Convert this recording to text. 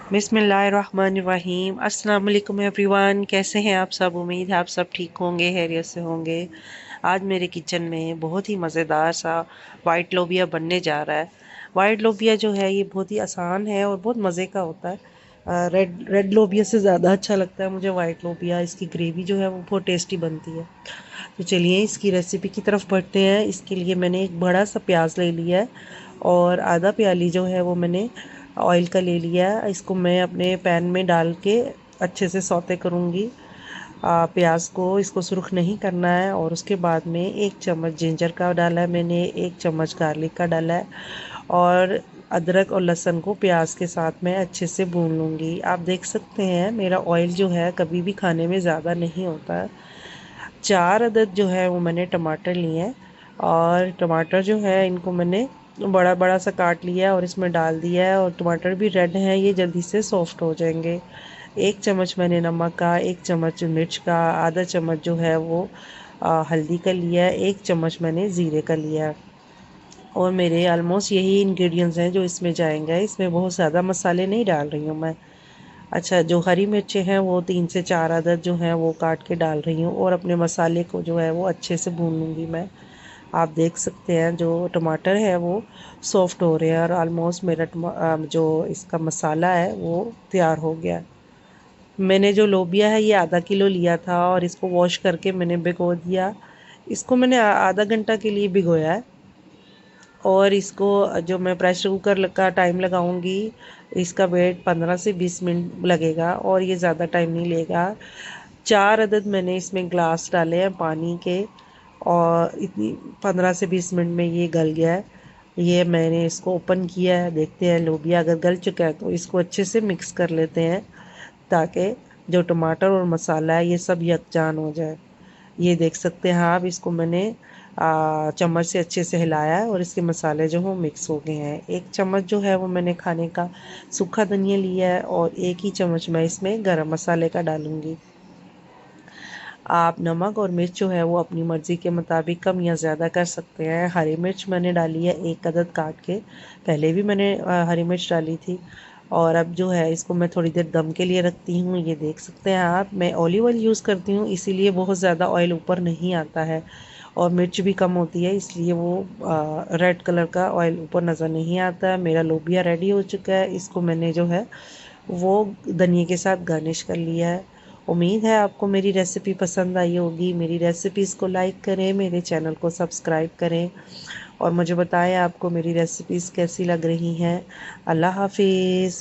बिस्मिल्लाहिर्रहमानिर्रहीम। अस्सलाम वालेकुम एवरीवन, कैसे हैं आप सब। उम्मीद है आप सब ठीक होंगे, खैरियत से होंगे। आज मेरे किचन में बहुत ही मज़ेदार सा वाइट लोबिया बनने जा रहा है। वाइट लोबिया जो है ये बहुत ही आसान है और बहुत मज़े का होता है। रेड रेड लोबिया से ज़्यादा अच्छा लगता है मुझे वाइट लोबिया। इसकी ग्रेवी जो है वो बहुत टेस्टी बनती है। तो चलिए इसकी रेसिपी की तरफ बढ़ते हैं। इसके लिए मैंने एक बड़ा सा प्याज ले लिया है और आधा प्याली जो है वो मैंने ऑयल का ले लिया है। इसको मैं अपने पैन में डाल के अच्छे से सौते करूँगी। प्याज को इसको सुर्ख नहीं करना है। और उसके बाद में 1 चम्मच जिंजर का डाला है मैंने, 1 चम्मच गार्लिक का डाला है और अदरक और लहसुन को प्याज के साथ में अच्छे से भून लूँगी। आप देख सकते हैं मेरा ऑयल जो है कभी भी खाने में ज़्यादा नहीं होता है। 4 अदद जो है वो मैंने टमाटर लिए हैं और टमाटर जो है इनको मैंने बड़ा बड़ा सा काट लिया है और इसमें डाल दिया है। और टमाटर भी रेड हैं, ये जल्दी से सॉफ्ट हो जाएंगे। 1 चम्मच मैंने नमक का, 1 चम्मच मिर्च का, आधा चम्मच जो है वो हल्दी का लिया है, 1 चम्मच मैंने ज़ीरे का लिया है। और मेरे ऑलमोस्ट यही इंग्रेडिएंट्स हैं जो इसमें जाएंगे। इसमें बहुत ज़्यादा मसाले नहीं डाल रही हूँ मैं। अच्छा, जो हरी मिर्चें हैं वो 3 से 4 अदद जो हैं वो काट के डाल रही हूँ और अपने मसाले को जो है वो अच्छे से भून लूँगी मैं। आप देख सकते हैं जो टमाटर है वो सॉफ्ट हो रहे हैं और ऑलमोस्ट मेरा जो इसका मसाला है वो तैयार हो गया। मैंने जो लोबिया है ये आधा किलो लिया था और इसको वॉश करके मैंने भिगो दिया। इसको मैंने आधा घंटा के लिए भिगोया है। और इसको जो मैं प्रेशर कुकर का टाइम लगाऊंगी, इसका वेट 15 से 20 मिनट लगेगा और ये ज़्यादा टाइम नहीं लेगा। 4 अदद मैंने इसमें ग्लास डाले हैं पानी के और इतनी 15 से 20 मिनट में ये गल गया है। ये मैंने इसको ओपन किया है, देखते हैं लोबिया अगर गल चुका है तो इसको अच्छे से मिक्स कर लेते हैं ताकि जो टमाटर और मसाला है ये सब यकजान हो जाए। ये देख सकते हैं आप, इसको मैंने चम्मच से अच्छे से हिलाया है और इसके मसाले जो हैं मिक्स हो गए हैं। 1 चम्मच जो है वो मैंने खाने का सूखा धनिया लिया है और 1 ही चम्मच मैं इसमें गरम मसाले का डालूंगी। आप नमक और मिर्च जो है वो अपनी मर्ज़ी के मुताबिक कम या ज़्यादा कर सकते हैं। हरी मिर्च मैंने डाली है 1 अदद काट के, पहले भी मैंने हरी मिर्च डाली थी। और अब जो है इसको मैं थोड़ी देर दम के लिए रखती हूँ। ये देख सकते हैं आप, मैं ऑलिव ऑयल यूज़ करती हूँ इसीलिए बहुत ज़्यादा ऑयल ऊपर नहीं आता है और मिर्च भी कम होती है इसलिए वो रेड कलर का ऑयल ऊपर नज़र नहीं आता है। मेरा लोबिया रेडी हो चुका है, इसको मैंने जो है वो धनिया के साथ गार्निश कर लिया है। उम्मीद है आपको मेरी रेसिपी पसंद आई होगी। मेरी रेसिपीज़ को लाइक करें, मेरे चैनल को सब्सक्राइब करें और मुझे बताएं आपको मेरी रेसिपीज़ कैसी लग रही हैं। अल्लाह हाफिज़।